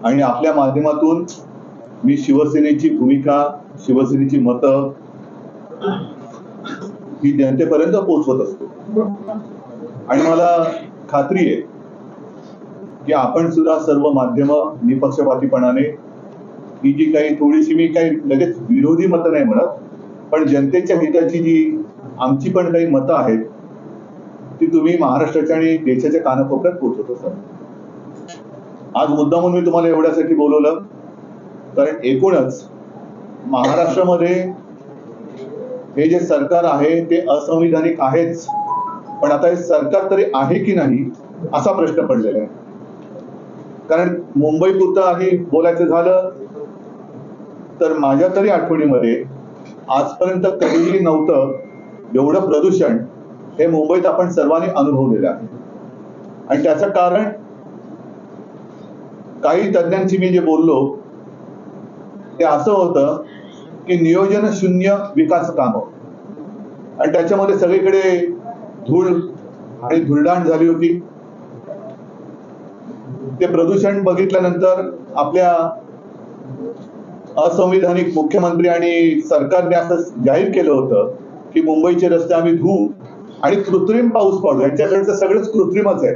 आणि आपल्या माध्यमातून मी शिवसेनेची भूमिका, शिवसेनेची मतं ही जनतेपर्यंत पोहोचवत असतो. आणि मला खात्री आहे की आपण सुद्धा सर्व माध्यम निपक्षपातीपणाने ही जी काही थोडीशी, मी काही लगेच विरोधी मतं नाही म्हणत, पण जनतेच्या हिताची जी आमची पण काही मतं आहेत ती तुम्ही महाराष्ट्राच्या आणि देशाच्या कानाकोपऱ्यात पोहोचवत असाल. आज मुद्दामून मी तुम्हाला एवढ्यासाठी बोलवलं कारण एकूणच महाराष्ट्रामध्ये हे जे सरकार आहे ते असंविधानिक आहेच, पण आता हे सरकार तरी आहे की नाही असा प्रश्न पडलेला आहे. कारण मुंबई पुरतं आणि बोलायचं झालं तर माझ्या तरी आठवणीमध्ये आजपर्यंत कधीही नव्हतं एवढं प्रदूषण हे मुंबईत आपण सर्वांनी अनुभवलेलं आहे. आणि त्याचं कारण काही तज्ञांशी मी जे बोललो ते असं होतं की नियोजन शून्य विकास काम, आणि त्याच्यामध्ये सगळीकडे धूळ आणि धुळदाण झाली होती. ते प्रदूषण बघितल्यानंतर आपल्या असंविधानिक मुख्यमंत्री आणि सरकारने असं जाहीर केलं होतं की मुंबईचे रस्ते आम्ही धुवू आणि कृत्रिम पाऊस पाडू. यांच्याकडचं सगळंच कृत्रिमच आहे,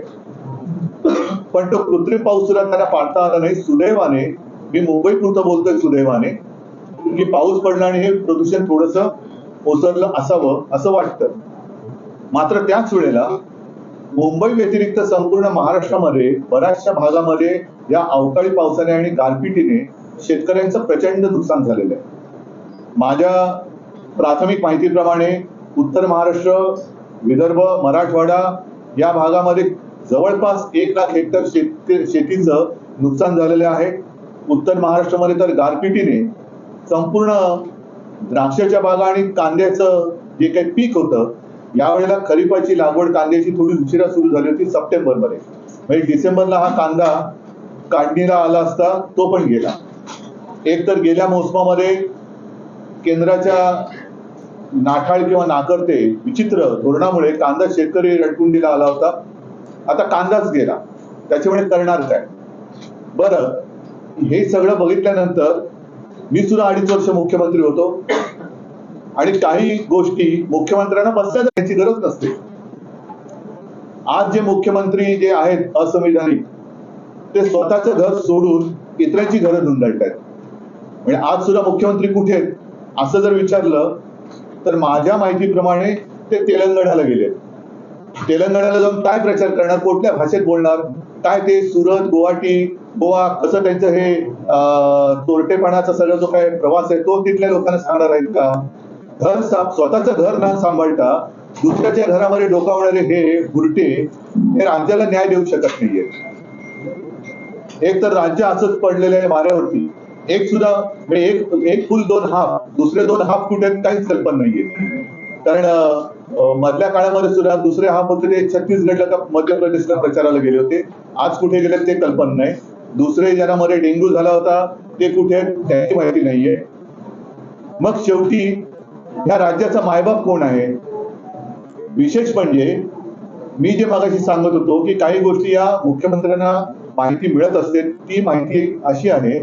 पण तो कृत्रिम पाऊस सुद्धा त्यांना पाडता आला नाही. सुदैवाने, मी मुंबई पुरतं बोलतोय सुदैवाने, की पाऊस पडला आणि हे प्रदूषण थोडस ओसरलं असावं असं वाटतं. मात्र त्याच वेळेला मुंबई व्यतिरिक्त संपूर्ण महाराष्ट्रामध्ये बऱ्याचशा भागामध्ये या अवकाळी पावसाने आणि गारपिटीने शेतकऱ्यांचं प्रचंड नुकसान झालेलं आहे. माझ्या प्राथमिक माहितीप्रमाणे उत्तर महाराष्ट्र, विदर्भ, मराठवाडा या भागामध्ये जवळपास 1,00,000 हेक्टर शेतीचं नुकसान झालेलं आहे. उत्तर महाराष्ट्रामध्ये तर गारपिटीने संपूर्ण द्राक्षाच्या बागा आणि कांद्याचं जे काही पीक होतं, यावेळेला खरीपाची लागवड कांद्याची थोडी उशिरा सुरू झाली होती सप्टेंबरमध्ये. म्हणजे डिसेंबरला हा कांदा काढणीला आला असता, तो पण गेला. एक तर गेल्या मोसमामध्ये केंद्राच्या नाठाळ किंवा नाकर्ते विचित्र धोरणामुळे कांदा शेतकरी रडकुंडीला आला होता. आता कांदाच गेला, त्याच्यामुळे करणार काय? बरं, हे सगळं बघितल्यानंतर मी सुद्धा 2.5 वर्ष मुख्यमंत्री होतो आणि काही गोष्टी मुख्यमंत्र्यांना बसल्या जाण्याची गरज नसते. आज जे मुख्यमंत्री जे आहेत असंविधानिक, ते स्वतःचं घर सोडून इतरांची घरं धुंदळतायत. म्हणजे आज सुद्धा मुख्यमंत्री कुठे आहेत असं जर विचारलं तर माझ्या माहितीप्रमाणे ते तेलंगणाला गेले. तेलंगणाला जाऊन काय प्रचार करणार, कुठल्या भाषेत बोलणार, काय ते सुरत, गुवाहाटी, गोवा कसं त्यांचं हे चोरटेपणाचा सगळा जो काय प्रवास आहे तो तिथल्या लोकांना सांगणार आहेत का? स्वतःचं घर न सांभाळता दुसऱ्याच्या घरामध्ये डोकावणारे हे बुरटे हे राज्याला न्याय देऊ शकत नाहीये. एक तर राज्य असंच पडलेलं आहे वाऱ्यावरती. एक सुद्धा एक फुल दोन हाफ, दुसरे 2 हाफ कुठे काहीच कल्पना नाहीये. कारण मधल्या काळामध्ये सुद्धा दुसरे हाफ होते ते छत्तीसगडला का मध्य प्रदेशला प्रचाराला गेले होते. आज कुठे गेले ते कल्पना नाही. दुसरे ज्यामध्ये डेंग्यू झाला होता ते कुठे त्याची माहिती नाहीये. मग शेवटी ह्या राज्याचा मायबाप कोण आहे? विशेष म्हणजे मी जे मगाशी सांगत होतो की काही गोष्टी या मुख्यमंत्र्यांना माहिती मिळत असते. ती माहिती अशी आहे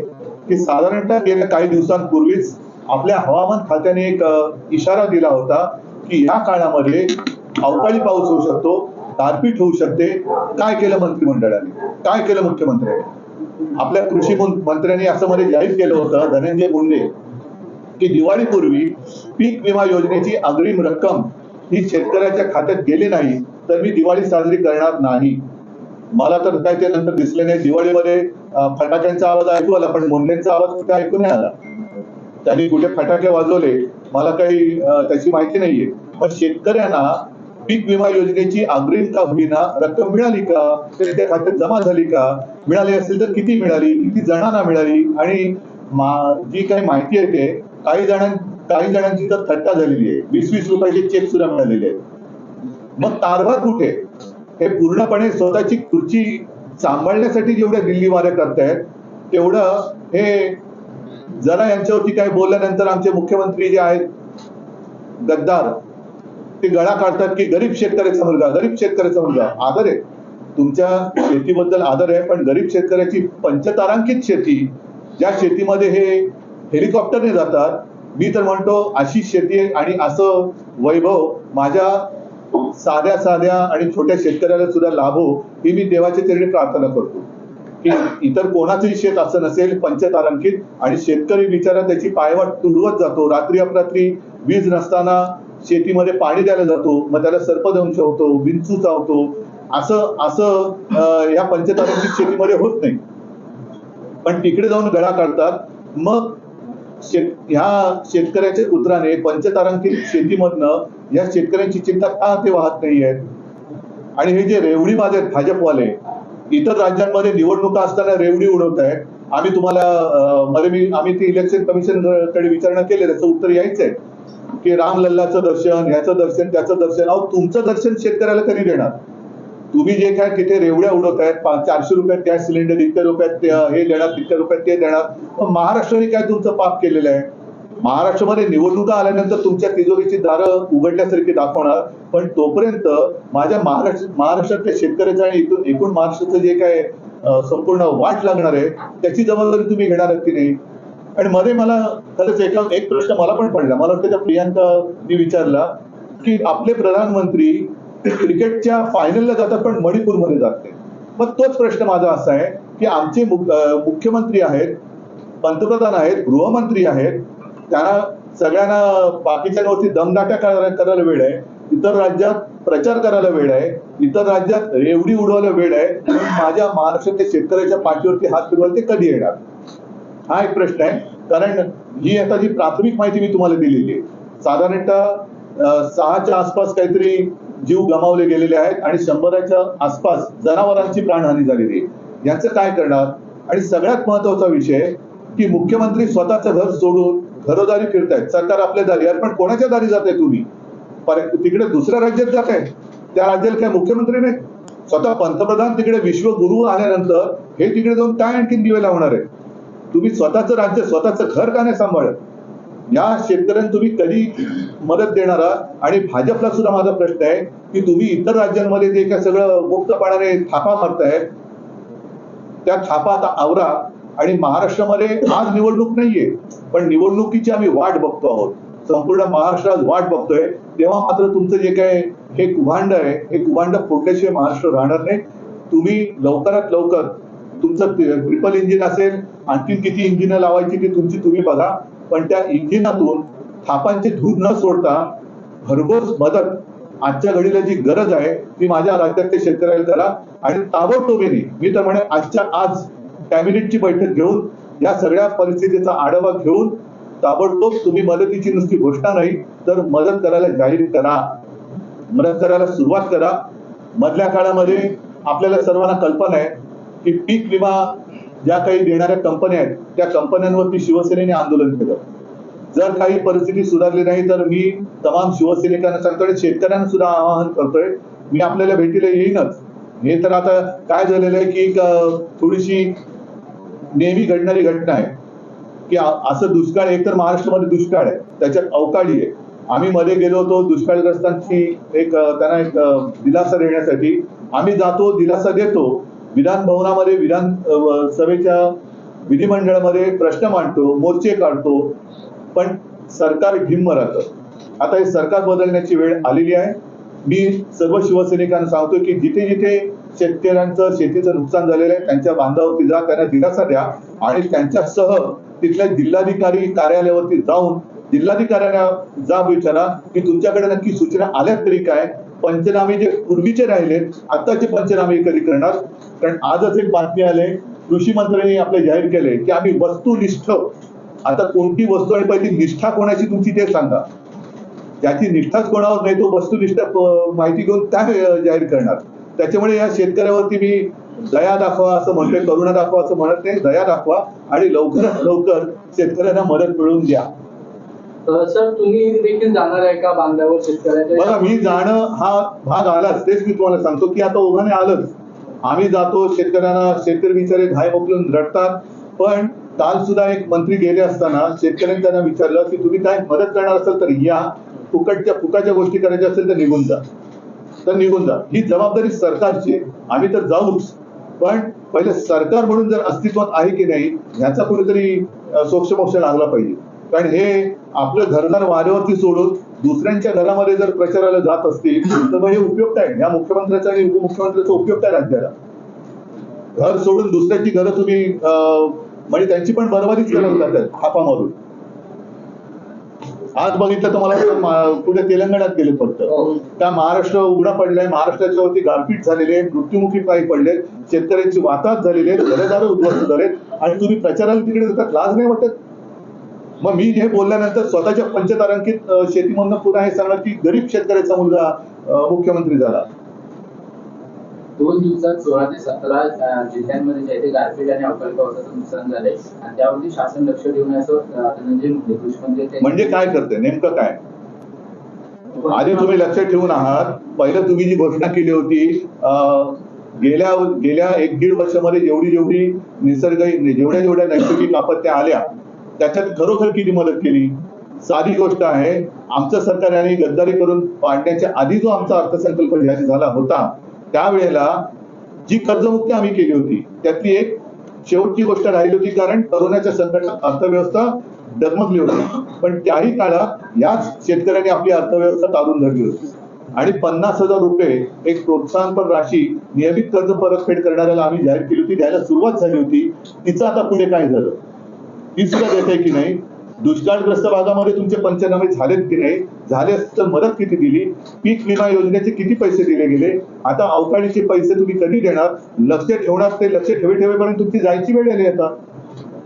की साधारणतः गेल्या काही दिवसांपूर्वीच आपल्या हवामान खात्याने एक इशारा दिला होता की या काळामध्ये अवकाळी पाऊस होऊ शकतो, गारपीट होऊ शकते. काय केलं मंत्रिमंडळाने, काय केलं मुख्यमंत्र्यांनी? आपल्या कृषी मंत्र्यांनी असं मध्ये जाहीर केलं होतं, धनंजय मुंडे, की दिवाळीपूर्वी पीक विमा योजनेची अग्रिम रक्कम ही शेतकऱ्याच्या खात्यात गेली नाही तर मी दिवाळी साजरी करणार नाही. मला तर काय ते नंतर दिसले नाही. दिवाळीमध्ये फटाक्यांचा आवाज ऐकू आला, पण मुंडेंचा आवाज कुठे ऐकू नाही आला. त्यांनी कुठे फटाके वाजवले मला काही त्याची माहिती नाहीये. पण शेतकऱ्यांना पीक विमा योजनेची अग्रिम का होईना रक्कम मिळाली का, त्या खात्यात जमा झाली का, मिळाली असेल तर किती मिळाली, किती जणांना मिळाली, आणि जी काही माहिती आहे ते काही जणांची तर थट्टा झालेली आहे. 20-20 रुपयाचे चेक सुद्धा मिळालेले आहेत. मग कारभार कुठे? हे पूर्णपणे स्वतःची खुर्ची सांभाळण्यासाठी जेवढ्या दिल्ली वाऱ्या करतायत तेवढं हे जरा यांच्यावरती काय बोलल्यानंतर आमचे मुख्यमंत्री जे आहेत गद्दार ते गळा काढतात की गरीब शेतकऱ्याचा मुलगा, गरीब शेतकऱ्याचा मुलगा. आदर आहे, तुमच्या शेतीबद्दल आदर आहे, पण गरीब शेतकऱ्याची पंचतारांकित शेती, ज्या शेतीमध्ये हे हेलिकॉप्टरने जातात, मी तर म्हणतो अशी शेती आणि असं वैभव माझ्या साध्या साध्या आणि छोट्या शेतकऱ्याला सुद्धा लाभो, ही मी देवाच्या चरणी प्रार्थना करतो की इतर कोणाचंही शेत असं नसेल पंचतारांकित, आणि शेतकरी बिचारा त्याची पायवाट तुडवत जातो, रात्री अपरात्री वीज नसताना शेतीमध्ये पाणी द्यायला जातो, मग त्याला सर्पदंश होतो, विंचू चावतो, असं असं या पंचतारांकित शेतीमध्ये होत नाही. पण तिकडे जाऊन गळा काढतात. मग ह्या शेतकऱ्याच्या पुत्राने पंचतारांकित शेतीमधनं या शेतकऱ्यांची चिंता का ते वाहत नाही आहेत? आणि हे जे रेवडी माझे भाजपवाले इतर राज्यांमध्ये निवडणुका असताना रेवडी उडवत आहेत. आम्ही तुम्हाला आम्ही ते इलेक्शन कमिशन कडे विचारणा केली, त्याचं उत्तर यायचं आहे की रामलल्लाचं दर्शन, ह्याचं दर्शन, त्याचं दर्शन. अहो, तुमचं दर्शन शेतकऱ्याला कधी देणार? तुम्ही जे काय तिथे रेवड्या उडवत आहेत, 400 रुपयात गॅस सिलेंडर, इतक्या रुपयात हे देणार, तितक्या रुपयात ते देणार, पण महाराष्ट्राने काय तुमचं पाप केलेलं आहे? महाराष्ट्रामध्ये निवडणुका आल्यानंतर तुमच्या तिजोरीची दारं उघडल्यासारखी दाखवणार, पण तोपर्यंत माझ्या महाराष्ट्रातल्या शेतकऱ्याचं आणि एकूण महाराष्ट्राचं जे काय संपूर्ण वाट लागणार आहे त्याची जबाबदारी तुम्ही घेणार आहात की नाही? आणि मध्ये मला खरंच एक प्रश्न मला पण पडला, मला वाटतं त्या प्रियांकानी विचारला की आपले प्रधानमंत्री क्रिकेटच्या फायनलला जातात पण मणिपूरमध्ये जात नाही. मग तोच प्रश्न माझा असा आहे की आमचे मुख्यमंत्री आहेत, पंतप्रधान आहेत, गृहमंत्री आहेत, त्यांना सगळ्यांना बाकीच्यांवरती दमदाट्या करायला वेळ आहे, इतर राज्यात प्रचार करायला वेळ आहे, इतर राज्यात रेवडी उडवायला वेळ आहे, माझ्या महाराष्ट्रातल्या शेतकऱ्याच्या पाठीवरती हात फिरवायला ते कधी येणार? हा एक प्रश्न आहे. कारण ही आता जी प्राथमिक माहिती मी तुम्हाला दिलेली आहे, साधारणतः 6च्या आसपास काहीतरी जीव गमावले गेलेले आहेत आणि 100च्या आसपास जनावरांची प्राणहानी झालेली आहे. यांचं काय करणार? आणि सगळ्यात महत्वाचा विषय की मुख्यमंत्री स्वतःचं घर सोडून घरोदारी फिरतायत. सरकार आपल्या दारी, यार पण कोणाच्या दारी जात आहे तुम्ही? तिकडे दुसऱ्या राज्यात जात आहे, त्या राज्याला काय मुख्यमंत्री नाही? स्वतः पंतप्रधान तिकडे विश्वगुरु आल्यानंतर हे तिकडे जाऊन काय आणखीन दिवे लावणार आहे? तुम्ही स्वतःचं राज्य, स्वतःचं घर का नाही सांभाळत? या शेतकऱ्यांना तुम्ही कधी मदत देणार आहात? आणि भाजपला सुद्धा माझा प्रश्न आहे की तुम्ही इतर राज्यांमध्ये जे काय सगळं मुक्तपणाने थापा मारतायत, त्या थापा आता आवरा. आणि महाराष्ट्रामध्ये आज निवडणूक नाहीये, पण निवडणुकीची आम्ही वाट बघतो आहोत, संपूर्ण महाराष्ट्रात वाट बघतोय. तेव्हा मात्र तुमचं जे काय हे कुभांड आहे, हे कुभांड फोडल्याशिवाय महाराष्ट्र राहणार नाही. तुम्ही लवकरात लवकर तुमचं ट्रिपल इंजिन असेल, आणखी किती इंजिन लावायची ती तुमची तुम्ही बघा, पण त्या इंजिनातून थापांची धूर न सोडता भरघोस मदत आजच्या घडीला जी गरज आहे ती माझ्या राज्यातल्या शेतकऱ्याला करा. आणि ताबडतोबीने मी तर म्हणे आजच्या आज कॅबिनेटची बैठक घेऊन या सगळ्या परिस्थितीचा आढावा घेऊन ताबडतोब तुम्ही मदतीची नुसती घोषणा नाही तर मदत करायला जाहीर करा, मदत करायला सुरुवात करा. मधल्या काळामध्ये आपल्याला सर्वांना कल्पना आहे की पीक विमा ज्या काही देणाऱ्या कंपन्या आहेत त्या कंपन्यांवरती शिवसेनेने आंदोलन केलं. जर काही परिस्थिती सुधारली नाही तर मी तमाम शिवसैनिकांना सांगतोय, शेतकऱ्यांना सुद्धा आवाहन करतोय, मी आपल्याला भेटीला येईनच. हे तर आता काय झालेलं आहे की थोडीशी नेहमी घडणारी घटना आहे की असं दुष्काळ, एकतर महाराष्ट्रामध्ये दुष्काळ आहे, त्याच्यात अवकाळी आहे. आम्ही मध्ये गेलो होतो दुष्काळग्रस्तांची त्यांना एक दिलासा देण्यासाठी. आम्ही जातो, दिलासा देतो, विधान भवनामध्ये विधान सभेच्या विधिमंडळामध्ये प्रश्न मांडतो, मोर्चे काढतो, पण सरकार ढिम्म राहतं. आता हे सरकार बदलण्याची वेळ आलेली आहे. मी सर्व शिवसैनिकांना सांगतो की जिथे जिथे शेतकऱ्यांचं शेतीचं नुकसान झालेलं आहे त्यांच्या बांधावरती जा, त्यांना दिलासा द्या आणि त्यांच्यासह तिथल्या जिल्हाधिकारी कार्यालयावरती जाऊन जिल्हाधिकाऱ्यांना जा विचारा की तुमच्याकडे नक्की सूचना आल्या तरी काय, पंचनामे जे पूर्वीचे राहिले आताचे पंचनामे कधी करणार? कारण आजच एक बातमी आले, कृषी मंत्र्यांनी आपले जाहीर केले की आम्ही वस्तुनिष्ठ, आता कोणती वस्तू आणि पहिली निष्ठा कोणाची तुमची ते सांगा. ज्याची निष्ठाच कोणावर नाही तो वस्तुनिष्ठ माहिती घेऊन काय जाहीर करणार? त्याच्यामुळे या शेतकऱ्यावरती मी दया दाखवा असं म्हणतोय, करुणा दाखवा असं म्हणत नाही, दया दाखवा आणि लवकरात लवकर शेतकऱ्यांना मदत मिळवून द्या. सर, तुम्ही देखील जाणार आहे का बांधावर शेतकऱ्याच्या? बघा, मी जाणं हा भाग आलाच, तेच मी तुम्हाला सांगतो की आता ओघाने आलंच. आम्ही जातो शेतकऱ्यांना, शेतकरी बिचारे घाय मोकलून रडतात. पण काल सुद्धा एक मंत्री गेले असताना शेतकऱ्यांनी त्यांना विचारलं की तुम्ही काय मदत करणार असेल तर या, फुकटच्या गोष्टी करायच्या असेल तर निघून जा. तर निघून जा. ही जबाबदारी सरकारची आहे. आम्ही तर जाऊच, पण पहिले सरकार म्हणून जर अस्तित्वात आहे की नाही ह्याचा कुठेतरी सोक्षमोक्ष लागला पाहिजे. कारण हे आपलं घरदार वाऱ्यावरती सोडून दुसऱ्यांच्या घरामध्ये जर प्रचाराला जात असतील तर मग हे उपयोग काय? या मुख्यमंत्र्याचा आणि उपमुख्यमंत्र्याचा उपयोग काय राज्याला? घर सोडून दुसऱ्याची घरं तुम्ही म्हणजे त्यांची पण बरोबरीच करत जातात थापा मारून. आज बघितलं तुम्हाला कुठे तेलंगणात गेले फक्त त्या महाराष्ट्र उघडा पडलाय, महाराष्ट्राच्या वरती गारपीट झालेले, मृत्युमुखी पायी पडले, शेतकऱ्यांची वाताहत झालेले, घरदार उद्ध्वस्त झाले आणि तुम्ही प्रचाराला तिकडे जातात. लाज नाही वाटत? मग मी हे बोलल्यानंतर स्वतःच्या पंचतारांकित शेतीमधून पुन्हा हे सांगणार की गरीब शेतकऱ्याचा मुलगा मुख्यमंत्री झाला. 2 दिवसात 16 ते 17 जिल्ह्यांमध्ये जे ते गारपीट आणि अवकाळी पावसाचं नुकसान झालंय आणि त्यावरती शासन लक्ष देऊन असं धनंजय मुंडे कृषी म्हणजे काय करते नेमकं काय? आधी तुम्ही लक्ष ठेवून आहात. पहिलं तुम्ही जी घोषणा केली होती गेल्या 1-1.5 वर्षामध्ये जेवढी जेवढ्या नैसर्गिक आपत्त्या आल्या त्याच्यात खरोखर किती मदत केली? साधी गोष्ट आहे. आमचं सरकार यांनी गद्दारी करून पाडण्याच्या आधी जो आमचा अर्थसंकल्प जाहीर झाला होता त्यावेळेला जी कर्जमुक्ती आम्ही केली होती त्यातली एक शेवटची गोष्ट राहिली होती, कारण कोरोनाच्या संकटात अर्थव्यवस्था डगमगली होती. पण त्याही काळात याच शेतकऱ्यांनी आपली अर्थव्यवस्था तारून धरली होती आणि 50,000 रुपये एक प्रोत्साहनपर राशी नियमित कर्ज परतफेड करणाऱ्याला आम्ही जाहीर केली होती, द्यायला सुरुवात झाली होती. तिचं आता पुढे काय झालं ती सुद्धा देत आहे की नाही? दुष्काळग्रस्त भागामध्ये तुमचे पंचनामे झालेत की नाही? झाले तर मदत किती दिली? पीक विमा योजनेचे किती पैसे दिले गेले? आता अवकाळीचे पैसे तुम्ही कधी देणार? लक्ष ठेवणार, ते लक्ष ठेवेपर्यंत तुमची जायची वेळ आली. आता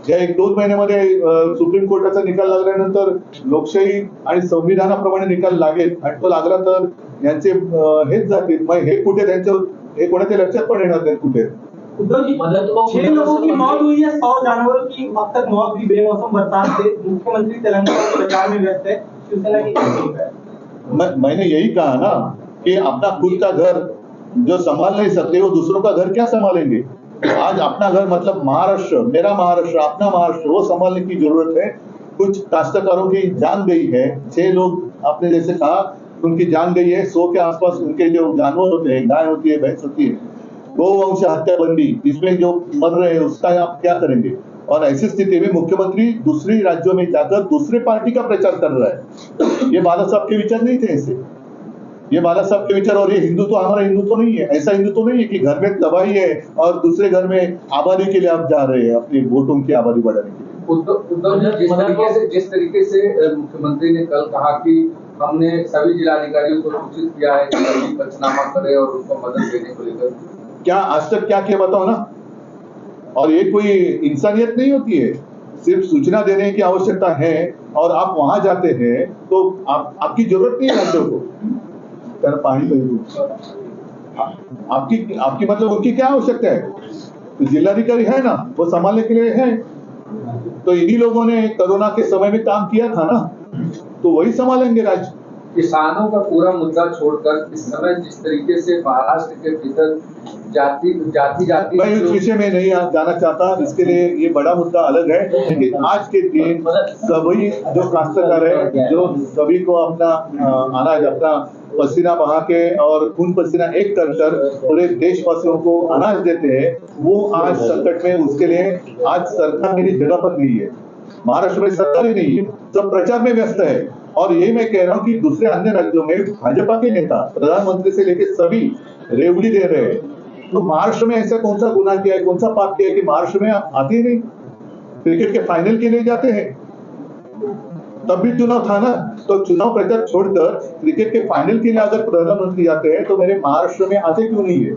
या 1-2 महिन्यामध्ये सुप्रीम कोर्टाचा निकाल लागल्यानंतर लोकशाही आणि संविधानाप्रमाणे निकाल लागेल आणि तो लागला तर यांचे हेच जातील. मग हे कुठे त्यांचं हे कोणाच्या लक्षात पण येणार नाही कुठे. उद्धव जी, 6 लोगों की मौत हुई है, 100 जानवरों की अब तक मौत हुई बेमौसम बरसात से। मुख्यमंत्री तेलंगाना के प्रचार में व्यस्त है, शिवसेना की क्या है? मैंने यही कहा ना कि अपना खुद का घर जो संभाल नहीं सकते वो दूसरों का घर क्या संभालेंगे? आज अपना घर मतलब महाराष्ट्र, मेरा महाराष्ट्र, अपना महाराष्ट्र, वो संभालने की जरूरत है. कुछ काश्तकारों की जान गई है. 6 लोग आपने जैसे कहा उनकी जान गई है. 100 के आसपास उनके जो जानवर होते हैं, गाय होती है, भैंस होती है, गोवंश हत्याबंदी, इसमें जो मर रहे हैं उसका आप क्या करेंगे? और ऐसी स्थिति में मुख्यमंत्री दूसरी राज्यों में जाकर दूसरे पार्टी का प्रचार कर रहा है. ये बाला साहब के विचार नहीं थे ऐसे. ये बाला साहब के विचार और ये हिंदुत्व हमारा हिंदुत्व नहीं है. ऐसा हिंदुत्व नहीं है कि घर में तबाही है और दूसरे घर में आबादी के लिए आप जा रहे हैं अपनी वोटों की आबादी बढ़ाने के लिए. उद्धव जी, जिस तरीके से मुख्यमंत्री ने कल कहा कि हमने सभी जिलाधिकारियों को सूचित किया है कि सभी पंचनामा करें और उनको मदद देने को लेकर, क्या आज तक क्या किया बताओ ना? और ये कोई इंसानियत नहीं होती है. सिर्फ सूचना देने की आवश्यकता है और आप वहां जाते हैं तो आपकी जरूरत नहीं है राज्यों को. त्याला पाणी पाहिजे. आपकी मतलब उनकी क्या आवश्यकता है? तो जिलाधिकारी है ना, वो संभालने के लिए है. तो इन्हीं लोगों ने कोरोना के समय में काम किया था ना, तो वही संभालेंगे राज्य. किसानों का पूरा मुद्दा छोड़कर इस समय जिस तरीके से महाराष्ट्र के भीतर जाति मैं इस विषय में नहीं जाना चाहता. इसके लिए ये बड़ा मुद्दा अलग है. लेकिन आज के दिन सभी जो काश्तकार है, जो सभी को अपना अनाज, अपना पसीना बहा के और खून पसीना एक कर पूरे देशवासियों को अनाज देते हैं, वो आज संकट में, उसके लिए आज सरकार मेरी जगह पर नहीं है. महाराष्ट्र में सरकार ही नहीं है, सब प्रचार में व्यस्त है. और यही मैं कह रहा हूँ कि दूसरे अन्य राज्यों में भाजपा के नेता प्रधानमंत्री से लेकर सभी रेवड़ी दे रहे हैं. तो महाराष्ट्र में ऐसा कौन सा गुनाह किया है, कौन सा पाप किया है कि महाराष्ट्र में आते ही नहीं? क्रिकेट के फाइनल के लिए जाते हैं, तब भी चुनाव था ना. तो चुनाव प्रचार छोड़कर क्रिकेट के फाइनल के लिए अगर प्रधानमंत्री जाते हैं तो मेरे महाराष्ट्र में आते क्यों नहीं है?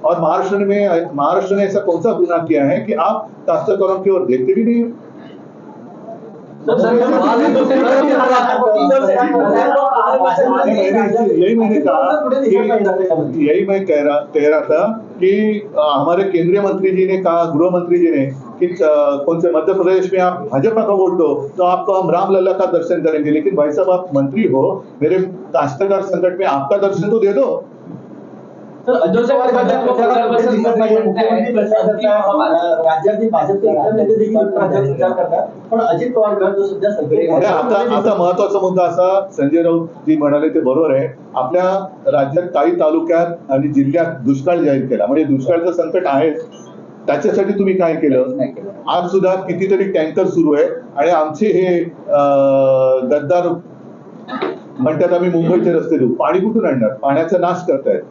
और महाराष्ट्र ने ऐसा कौन सा गुनाह किया है कि आप काश्तकारों की ओर देखते भी नहीं? यही मैं कह रहा था कि हमारे केंद्रीय मंत्री जी ने कहा, गृह मंत्री जी ने कि कौन से मध्य प्रदेश में आप भाजपा का वोट दो तो आपको हम रामलला का दर्शन करेंगे. लेकिन भाई साहब, आप मंत्री हो, मेरे काश्तकार संकट में आपका दर्शन तो दे दो. तर अजित पवार गटात प्रचारात दिसत नाहीये. मुख्यमंत्री प्रचार करतात, राज्यातील भाजपचे इतर नेते देखील राज्यात प्रचार करतात, पण अजित पवार गट जो सध्या सगळे नाही, आता महत्वाचा मुद्दा असा, संजय राऊत जी म्हणाले ते बरोबर आहे. आपल्या राज्यात काही तालुक्यात आणि जिल्ह्यात दुष्काळ जाहीर केला, म्हणजे दुष्काळाचं संकट आहे. त्याच्यासाठी तुम्ही काय केलं? आज सुद्धा कितीतरी टँकर सुरू आहे आणि आमचे हे गद्दार म्हणतात आम्ही मुंबईचे रस्ते देऊ. पाणी कुठून आणणार? पाण्याचा नाश करतायत.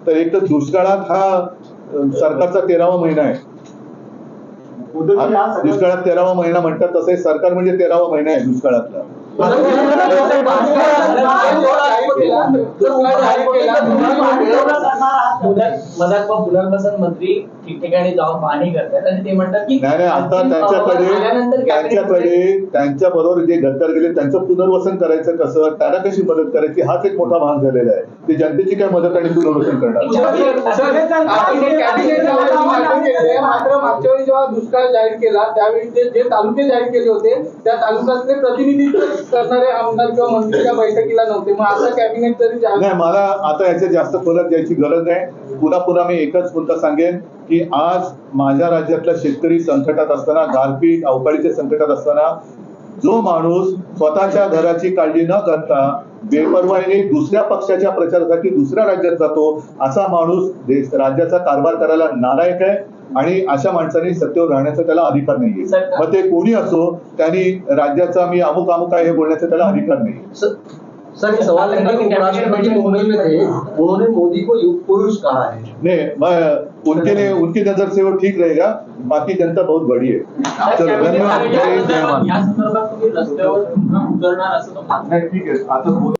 तर एक तर दुष्काळात हा सरकारचा 13वा महिना आहे. दुष्काळात 13वा महिना म्हणतात, तसं सरकार म्हणजे 13वा महिना आहे दुष्काळातला. मधात पुनर्वसन मंत्री ठिकठिकाणी जाऊन पाहणी करतात आणि ते म्हणतात की नाही आता त्यांच्या बरोबर जे गद्दार गेले त्यांचं पुनर्वसन करायचं कसं, त्यांना कशी मदत करायची, हाच एक मोठा भाग झालेला आहे. ते जनतेची काय मदत आणि पुनर्वसन करणार. मात्र मागच्या वेळी जेव्हा दुष्काळ जाहीर केला त्यावेळी जे तालुके जाहीर केले होते त्या तालुक्यातले प्रतिनिधित्व करणारे आमदार किंवा मंत्री त्या बैठकीला नव्हते. मग आता कॅबिनेट जरी नाही, मला आता याच्या जास्त खोलात द्यायची गरज नाही. पुन्हा मी एकच मुद्दा सांगेन की आज माझ्या राज्यातला शेतकरी संकटात असताना, गारपीट अवकाळीच्या संकटात असताना जो माणूस स्वतःच्या घराची काळजी न करता बेपर्वाईने दुसऱ्या पक्षाच्या प्रचारासाठी दुसऱ्या राज्यात जातो, असा माणूस राज्याचा कारभार करायला नालायक आहे आणि अशा माणसाने सत्तेवर राहण्याचा त्याला अधिकार नाहीये. मग ते कोणी असो, त्यांनी राज्याचा मी अमुक आहे हे बोलण्याचा त्याला अधिकार नाही. सर ये सवाल है कि उपराष्ट्रपति मुंबई में थे, उन्होंने मोदी को युग पुरुष कहा है. नहीं, मैं उनकी नजर से वो ठीक रहेगा, बाकी जनता बहुत बड़ी है. चलो धन्यवाद. या संदर्भात तुम्ही रस्त्यावर उतरणार असं तुम्हाला ठीक आहे आता